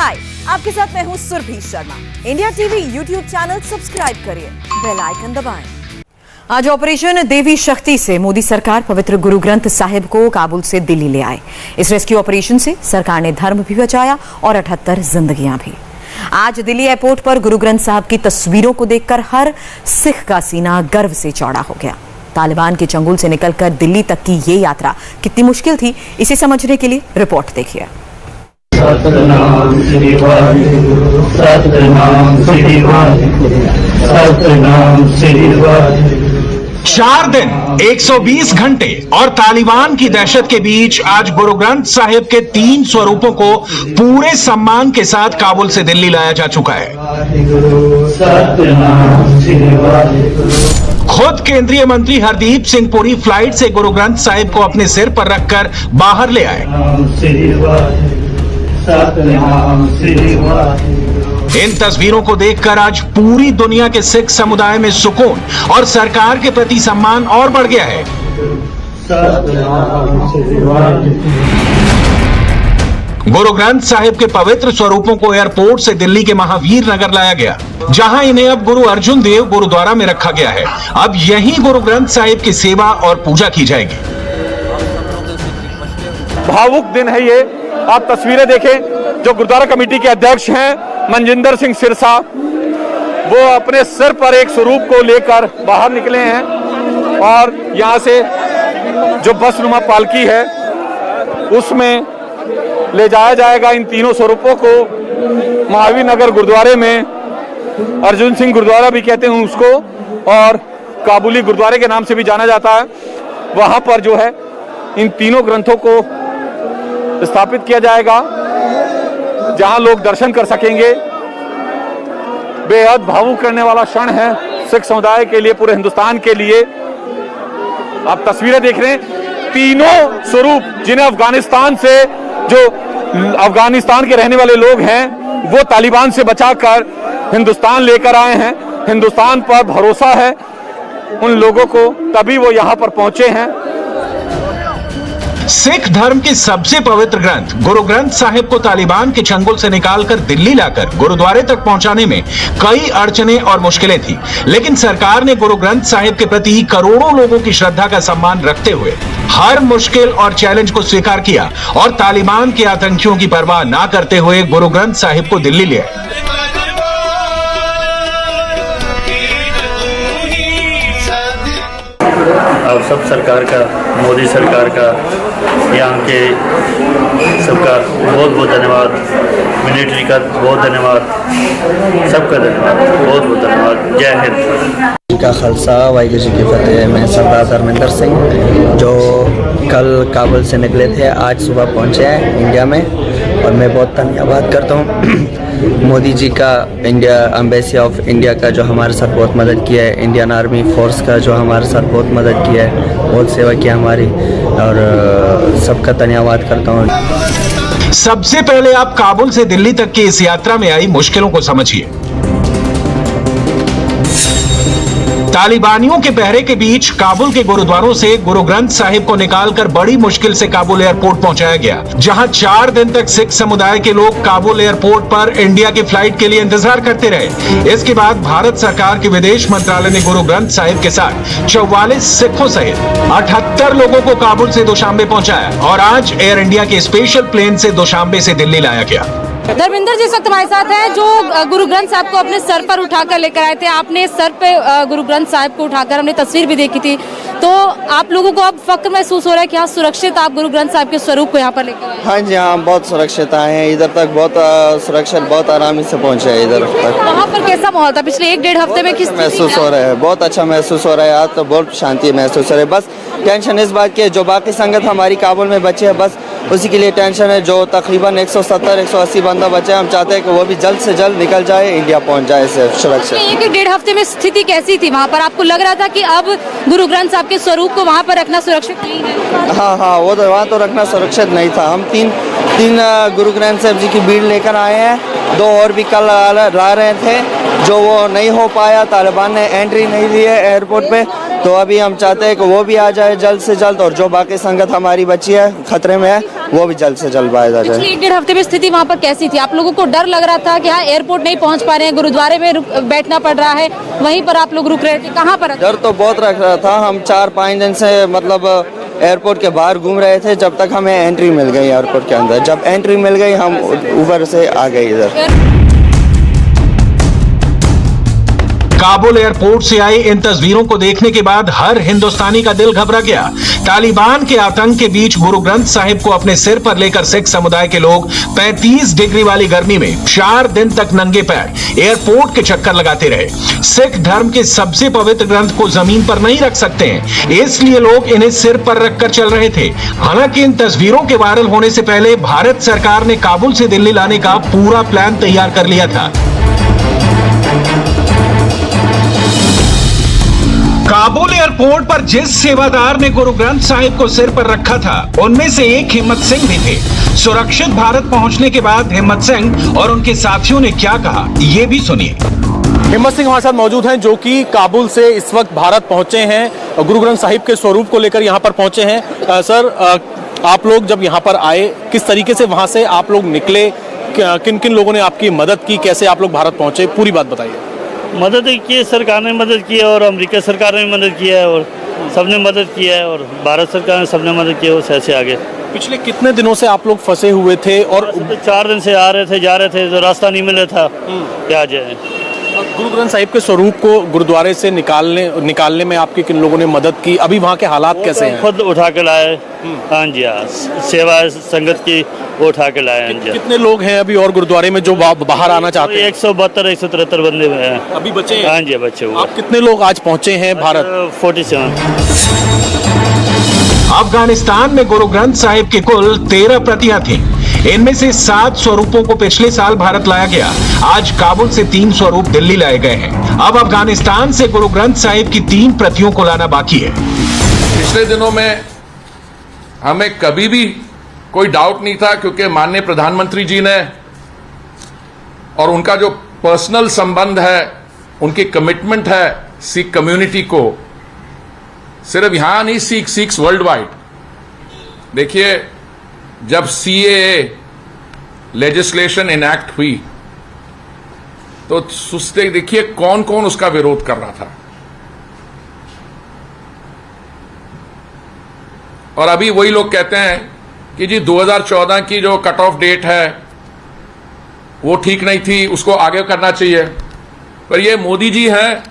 हाय, आपके साथ मैं हूँ Surbhi Sharma. India TV YouTube channel subscribe करिए, बेल आइकन दबाएं। आज ऑपरेशन देवी शक्ति से मोदी सरकार पवित्र गुरु ग्रंथ साहिब को काबुल से दिल्ली ले आए। इस रेस्क्यू ऑपरेशन से सरकार ने धर्म भी बचाया और 78 जिंदगियां भी। आज दिल्ली एयरपोर्ट पर गुरु ग्रंथ साहिब की तस्वीरों को देखकर हर सिख का सीना गर्व से चौड़ा हो गया। तालिबान के चंगुल से निकलकर दिल्ली तक की ये यात्रा कितनी मुश्किल थी, इसे समझने के लिए रिपोर्ट देखिए। सतनाम श्री वाहिगुरु, सतनाम श्री वाहिगुरु, सतनाम श्री वाहिगुरु। 4 दिन 120 घंटे और तालिबान की दहशत के बीच आज गुरु ग्रंथ साहिब के 3 स्वरूपों को पूरे सम्मान के साथ काबुल से दिल्ली लाया जा चुका है। खुद केंद्रीय मंत्री हरदीप सिंह पुरी फ्लाइट से गुरु ग्रंथ साहिब को अपने सिर पर रखकर बाहर ले आए। इन तस्वीरों को देखकर आज पूरी दुनिया के सिख समुदाय में सुकून और सरकार के प्रति सम्मान और बढ़ गया है। गुरु ग्रंथ साहिब के पवित्र स्वरूपों को एयरपोर्ट से दिल्ली के महावीर नगर लाया गया, जहां इन्हें अब गुरु अर्जुन देव गुरुद्वारा में रखा गया है। अब यहीं गुरु ग्रंथ साहिब की सेवा और पूजा की जाएगी। भावुक दिन है ये। आप तस्वीरें देखें, जो गुरुद्वारा कमेटी के अध्यक्ष हैं मनजिंदर सिंह सिरसा, वो अपने सिर पर एक स्वरूप को लेकर बाहर निकले हैं और यहाँ से जो बसनुमा पालकी है उसमें ले जाया जाएगा इन तीनों स्वरूपों को। महावीर नगर गुरुद्वारे में, अर्जुन सिंह गुरुद्वारा भी कहते हैं उसको, और काबुली गुरुद्वारे के नाम से भी जाना जाता है, वहाँ पर जो है इन तीनों ग्रंथों को स्थापित किया जाएगा, जहां लोग दर्शन कर सकेंगे। बेहद भावुक करने वाला क्षण है सिख समुदाय के लिए, पूरे हिंदुस्तान के लिए। आप तस्वीरें देख रहे हैं, तीनों स्वरूप जिन्हें अफगानिस्तान से, जो अफगानिस्तान के रहने वाले लोग हैं, वो तालिबान से बचाकर हिंदुस्तान लेकर आए हैं। हिंदुस्तान पर भरोसा है उन लोगों को, तभी वो यहां पर पहुंचे हैं। सिख धर्म के सबसे पवित्र ग्रंथ गुरु ग्रंथ साहिब को तालिबान के चंगुल से निकालकर दिल्ली लाकर गुरुद्वारे तक पहुंचाने में कई अड़चने और मुश्किलें थी, लेकिन सरकार ने गुरु ग्रंथ साहिब के प्रति करोड़ों लोगों की श्रद्धा का सम्मान रखते हुए हर मुश्किल और चैलेंज को स्वीकार किया और तालिबान के आतंकियों की परवाह न करते हुए गुरु ग्रंथ साहिब को दिल्ली ले आए। अब सब सरकार का, मोदी सरकार का, यहाँ के सबका बहुत बहुत धन्यवाद, मिलिट्री का बहुत धन्यवाद, सबका धन्यवाद, बहुत बहुत धन्यवाद। जय हिंद। का खालसा वाहिगुरू जी की फतेह। मैं सरदार धर्मेंद्र सिंह, जो कल काबुल से निकले थे, आज सुबह पहुँचे हैं इंडिया में, और मैं बहुत धन्यवाद करता हूँ मोदी जी का, इंडिया एम्बेसी ऑफ इंडिया का, जो हमारे साथ बहुत मदद किया है, इंडियन आर्मी फोर्स का, जो हमारे साथ बहुत मदद किया है, बहुत सेवा किया हमारी, और सबका धन्यवाद करता हूँ। सबसे पहले आप काबुल से दिल्ली तक की इस यात्रा में आई मुश्किलों को समझिए। तालिबानियों के पहरे के बीच काबुल के गुरुद्वारों से गुरु ग्रंथ साहिब को निकालकर बड़ी मुश्किल से काबुल एयरपोर्ट पहुंचाया गया, जहां 4 दिन तक सिख समुदाय के लोग काबुल एयरपोर्ट पर इंडिया की फ्लाइट के लिए इंतजार करते रहे। इसके बाद भारत सरकार के विदेश मंत्रालय ने गुरु ग्रंथ साहिब के साथ 44 सिखों सहित 78 लोगों को काबुल से दुशांबे पहुंचाया और आज एयर इंडिया के स्पेशल प्लेन से दुशांबे से दिल्ली लाया गया। धर्मेंद्र जी इस वक्त हमारे साथ हैं, जो गुरु ग्रंथ साहिब को अपने सर पर उठाकर लेकर आए थे। आपने सर पे गुरु ग्रंथ साहिब को उठाकर, हमने तस्वीर भी देखी थी, तो आप लोगों को अब फक्र महसूस हो रहा है कि हाँ, सुरक्षित आप गुरु ग्रंथ साहिब के स्वरूप को यहाँ पर लेकर आए? हाँ जी, हाँ, बहुत सुरक्षित आए हैं इधर तक, बहुत सुरक्षित, बहुत आरामी से पहुँचे हैं इधर तक। वहाँ पर कैसा माहौल था पिछले 1-1.5 हफ्ते में? किस महसूस हो रहा है, बहुत अच्छा महसूस हो रहा है, आज तो बहुत शांति महसूस हो रहा है। बस टेंशन इस बात की है, जो बाकी संगत हमारी काबुल में बचे हैं, बस उसी के लिए टेंशन है। जो तकरीबन 170-180 बंदा बचे, हम चाहते हैं कि वो भी जल्द से जल्द निकल जाए, इंडिया पहुंच जाए सुरक्षित। 1-1.5 हफ्ते में स्थिति कैसी थी वहाँ पर? आपको लग रहा था कि अब गुरु ग्रंथ साहिब के स्वरूप को वहाँ पर रखना सुरक्षित नहीं है? हाँ, वो तो वहाँ तो रखना सुरक्षित नहीं था। हम 3 गुरु ग्रंथ साहिब जी की भीड़ लेकर आए हैं। 2 और भी कल ला रहे थे, जो वो नहीं हो पाया, तालिबान ने एंट्री नहीं दी है एयरपोर्ट पे। तो अभी हम चाहते हैं कि वो भी आ जाए जल्द से जल्द, और जो बाकी संगत हमारी बची है खतरे में है वो भी जल्द से जल्द बाहर आ जाए। पिछले 1-1.5 हफ्ते में स्थिति वहाँ पर कैसी थी? आप लोगों को डर लग रहा था कि हाँ एयरपोर्ट नहीं पहुँच पा रहे हैं, गुरुद्वारे में बैठना पड़ रहा है, वहीं पर आप लोग रुक रहे थे, कहाँ पर? डर तो बहुत रख रहा था। हम 4-5 दिन से मतलब एयरपोर्ट के बाहर घूम रहे थे, जब तक हमें एंट्री मिल गई एयरपोर्ट के अंदर। जब एंट्री मिल गई हम ऊपर से आ गए इधर। काबुल एयरपोर्ट से आई इन तस्वीरों को देखने के बाद हर हिंदुस्तानी का दिल घबरा गया। तालिबान के आतंक के बीच गुरु ग्रंथ साहिब को अपने सिर पर लेकर सिख समुदाय के लोग 35 डिग्री वाली गर्मी में 4 दिन तक नंगे पैर एयरपोर्ट के चक्कर लगाते रहे। सिख धर्म के सबसे पवित्र ग्रंथ को जमीन पर नहीं रख सकते हैं, इसलिए लोग इन्हें सिर पर रखकर चल रहे थे। हालांकि इन तस्वीरों के वायरल होने से पहले भारत सरकार ने काबुल से दिल्ली लाने का पूरा प्लान तैयार कर लिया था। काबुल एयरपोर्ट पर जिस सेवादार ने गुरु ग्रंथ साहिब को सिर पर रखा था, उनमें से एक हिम्मत सिंह भी थे। सुरक्षित भारत पहुंचने के बाद हिम्मत सिंह और उनके साथियों ने क्या कहा, ये भी सुनिए। हिम्मत सिंह हमारे साथ मौजूद हैं, जो कि काबुल से इस वक्त भारत पहुंचे हैं, गुरु ग्रंथ साहिब के स्वरूप को लेकर यहाँ पर पहुंचे हैं। सर, आप लोग जब यहाँ पर आए, किस तरीके से वहाँ से आप लोग निकले, किन किन लोगों ने आपकी मदद की, कैसे आप लोग भारत पहुंचे, पूरी बात बताइए। मदद की सरकार ने मदद की है, और अमेरिका सरकार ने मदद किया है, और सबने मदद किया है, और भारत सरकार ने सबने मदद किया, उस ऐसे आगे। पिछले कितने दिनों से आप लोग फंसे हुए थे? और 4 दिन से आ रहे थे, जा रहे थे, तो रास्ता नहीं मिल रहा था क्या जाए। गुरु ग्रंथ साहिब के स्वरूप को गुरुद्वारे से निकालने में आपकी किन लोगों ने मदद की? अभी वहाँ के हालात कैसे हैं? खुद उठा के लाए। हाँ जी, हाँ, सेवा संगत की उठा के लाए। कितने लोग हैं अभी और गुरुद्वारे में जो बाहर आना चाहते हैं? 172-173 बंदे हैं अभी बचे हैं। हाँ जी, बच्चे हुए। आप कितने लोग आज पहुँचे हैं भारत? 47। अफगानिस्तान में गुरु ग्रंथ साहिब की कुल 13 प्रतियां थीं। इनमें से 7 स्वरूपों को पिछले साल भारत लाया गया। आज काबुल से 3 स्वरूप दिल्ली लाए गए हैं। अब अफगानिस्तान से गुरु ग्रंथ साहिब की 3 प्रतियों को लाना बाकी है। पिछले दिनों में हमें कभी भी कोई डाउट नहीं था, क्योंकि माननीय प्रधानमंत्री जी ने और उनका जो पर्सनल संबंध है, उनकी कमिटमेंट है सिख कम्युनिटी को, सिर्फ यहां नहीं, सिख्स वर्ल्ड वाइड। देखिए, जब CAA लेजिस्लेशन इनैक्ट हुई तो देखिए कौन कौन उसका विरोध कर रहा था, और अभी वही लोग कहते हैं कि जी 2014 की जो कट ऑफ डेट है वो ठीक नहीं थी, उसको आगे करना चाहिए। पर ये मोदी जी हैं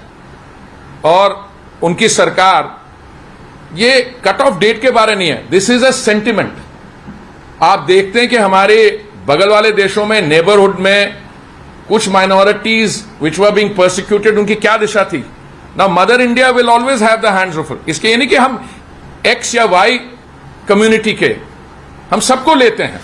और उनकी सरकार, ये कट ऑफ डेट के बारे नहीं है, दिस इज अ सेंटिमेंट। आप देखते हैं कि हमारे बगल वाले देशों में, नेबरहुड में कुछ minorities which were being persecuted, उनकी क्या दिशा थी। Now mother India will always have the hands of it. इसके ये नहीं कि हम X या Y कम्युनिटी के, हम सबको लेते हैं।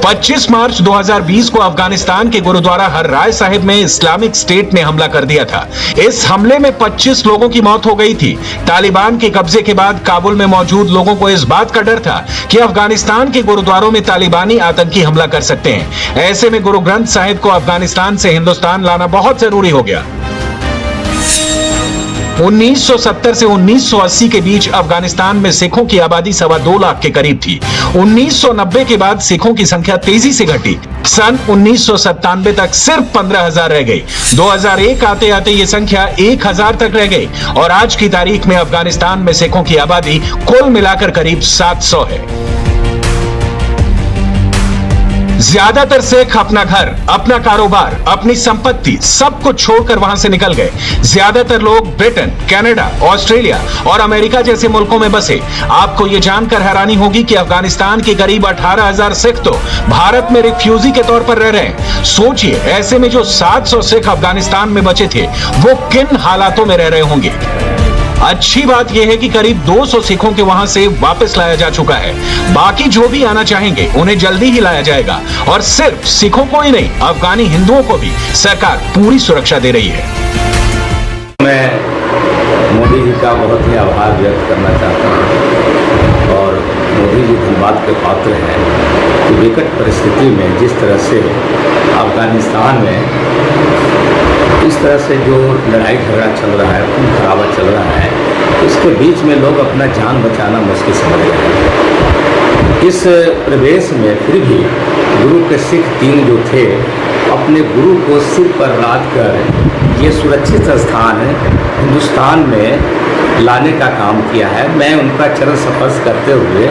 25 मार्च 2020 को अफगानिस्तान के गुरुद्वारा हर राय साहिब में इस्लामिक स्टेट ने हमला कर दिया था। इस हमले में 25 लोगों की मौत हो गई थी। तालिबान के कब्जे के बाद काबुल में मौजूद लोगों को इस बात का डर था कि अफगानिस्तान के गुरुद्वारों में तालिबानी आतंकी हमला कर सकते हैं। ऐसे में गुरु ग्रंथ साहिब को अफगानिस्तान से हिंदुस्तान लाना बहुत जरूरी हो गया। 1970 से 1980 के बीच अफगानिस्तान में सिखों की आबादी 2.25 लाख के करीब थी। 1990 के बाद सिखों की संख्या तेजी से घटी। सन 1997 तक सिर्फ 15,000 रह गई। 2001 आते आते ये संख्या 1,000 तक रह गई, और आज की तारीख में अफगानिस्तान में सिखों की आबादी कुल मिलाकर करीब 700 है। ज्यादातर सिख अपना घर, अपना कारोबार, अपनी संपत्ति सब कुछ छोड़कर वहां से निकल गए। ज्यादातर लोग ब्रिटेन, कनाडा, ऑस्ट्रेलिया और अमेरिका जैसे मुल्कों में बसे। आपको यह जानकर हैरानी होगी कि अफगानिस्तान के करीब 18,000 सिख तो भारत में रिफ्यूजी के तौर पर रह रहे हैं। सोचिए, ऐसे में जो 700 सिख अफगानिस्तान में बचे थे, वो किन हालातों में रह रहे होंगे। अच्छी बात यह है कि करीब 200 सिखों के वहां से वापस लाया जा चुका है। बाकी जो भी आना चाहेंगे उन्हें जल्दी ही लाया जाएगा, और सिर्फ सिखों को ही नहीं, अफगानी हिंदुओं को भी सरकार पूरी सुरक्षा दे रही है। मैं मोदी जी का बहुत ही आभार व्यक्त करना चाहता हूँ धन्यवाद के पात्र हैं कि विकट परिस्थिति में जिस तरह से अफगानिस्तान में इस तरह से जो लड़ाई झगड़ा चल रहा है, खून खराबा चल रहा है, इसके बीच में लोग अपना जान बचाना मुश्किल समझ रहे हैं। इस प्रवेश में फिर भी गुरु के सिख 3 जो थे, अपने गुरु को सिर पर लाद कर ये सुरक्षित स्थान हिंदुस्तान में लाने का काम किया है। मैं उनका चरण स्पर्श करते हुए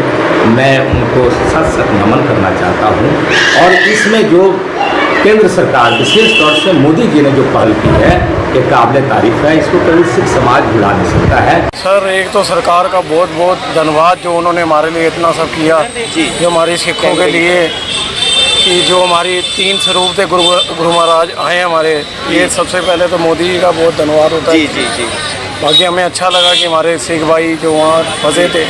मैं उनको सत नमन करना चाहता हूँ। और इसमें जो केंद्र सरकार विशेष तौर से मोदी जी ने जो पहल की है, ये काबिल तारीफ है। इसको कभी सिख समाज भुला नहीं सकता है। सर, एक तो सरकार का बहुत बहुत धन्यवाद जो उन्होंने हमारे लिए इतना सब किया, जो हमारी सिखों के लिए कि जो हमारी 3 स्वरूप थे गुरु महाराज आए हमारे, ये सबसे पहले तो मोदी जी का बहुत धन्यवाद होता है। जी। बाकी हमें अच्छा लगा कि हमारे सिख भाई जो वहाँ फंसे थे,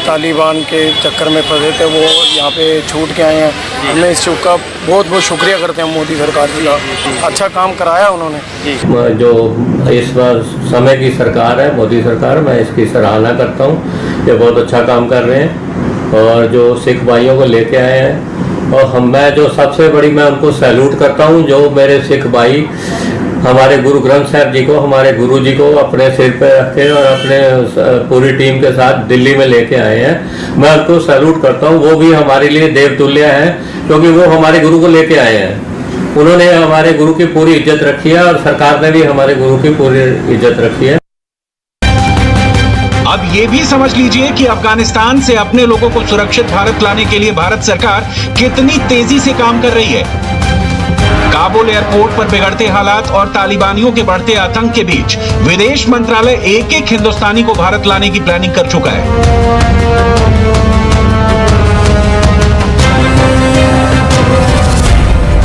तालिबान के चक्कर में फंसे थे, वो यहाँ पे छूट के आए हैं। हमें इस चूक का बहुत बहुत शुक्रिया करते हैं मोदी सरकार जी का। अच्छा काम कराया उन्होंने। जो इस बार समय की सरकार है, मोदी सरकार, मैं इसकी सराहना करता हूँ। ये बहुत अच्छा काम कर रहे हैं और जो सिख भाइयों को लेके आए हैं, और मैं जो सबसे बड़ी मैं उनको सैल्यूट करता हूँ, जो मेरे सिख भाई हमारे गुरु ग्रंथ साहब जी को, हमारे गुरु जी को अपने सिर पे रखे और अपने पूरी टीम के साथ दिल्ली में लेके आए हैं। मैं उनको सैल्यूट करता हूँ। वो भी हमारे लिए देवतुल्य हैं, क्योंकि वो हमारे गुरु को लेके आए हैं। उन्होंने हमारे गुरु की पूरी इज्जत रखी है और सरकार ने भी हमारे गुरु की पूरी इज्जत रखी है। अब ये भी समझ लीजिए कि अफगानिस्तान से अपने लोगों को सुरक्षित भारत लाने के लिए भारत सरकार कितनी तेजी से काम कर रही है। काबुल एयरपोर्ट पर बिगड़ते हालात और तालिबानियों के बढ़ते आतंक के बीच विदेश मंत्रालय एक हिंदुस्तानी को भारत लाने की प्लानिंग कर चुका है।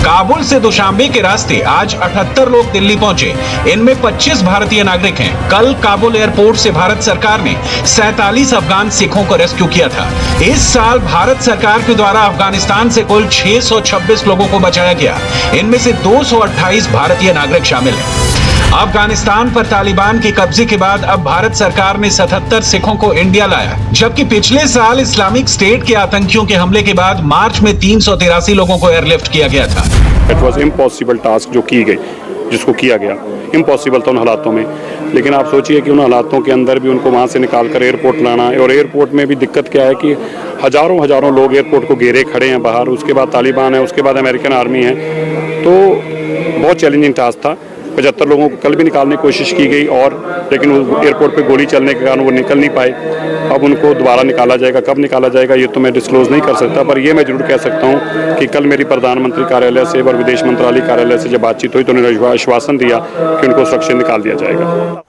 काबुल से दुशांबे के रास्ते आज 78 लोग दिल्ली पहुंचे। इनमें 25 भारतीय नागरिक हैं। कल काबुल एयरपोर्ट से भारत सरकार ने 47 अफगान सिखों को रेस्क्यू किया था। इस साल भारत सरकार के द्वारा अफगानिस्तान से कुल 626 लोगों को बचाया गया। इनमें से 228 भारतीय नागरिक शामिल हैं। अफगानिस्तान पर तालिबान के कब्जे के बाद अब भारत सरकार ने 77 सिखों को इंडिया लाया, जबकि पिछले साल इस्लामिक स्टेट के आतंकियों के हमले के बाद मार्च में 383 लोगों को एयरलिफ्ट किया गया था। इट वॉज इम्पॉसिबल टास्क जो की गई, जिसको किया गया, इम्पॉसिबल था उन हालातों में। लेकिन आप सोचिए कि उन हालातों के अंदर भी उनको वहाँ से निकाल कर एयरपोर्ट लाना है। और एयरपोर्ट में भी दिक्कत क्या है कि हजारों लोग एयरपोर्ट को घेरे खड़े हैं बाहर। उसके बाद तालिबान है, उसके बाद अमेरिकन आर्मी है, तो बहुत चैलेंजिंग टास्क था। 75 लोगों को कल भी निकालने की कोशिश की गई, और लेकिन एयरपोर्ट पे गोली चलने के कारण वो निकल नहीं पाए। अब उनको दोबारा निकाला जाएगा, कब निकाला जाएगा ये तो मैं डिस्क्लोज नहीं कर सकता, पर ये मैं जरूर कह सकता हूँ कि कल मेरी प्रधानमंत्री कार्यालय से और विदेश मंत्रालय कार्यालय से जब बातचीत हुई तो उन्होंने आश्वासन दिया कि उनको सुरक्षित निकाल दिया जाएगा।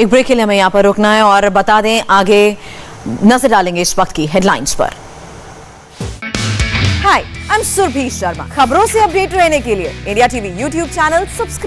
एक ब्रेक के लिए हमें यहाँ पर रुकना है और बता दें, आगे नजर डालेंगे इस वक्त की हेडलाइंस पर। हाय, आई एम सुरभि शर्मा। खबरों से अपडेट रहने के लिए India TV YouTube channel subscribe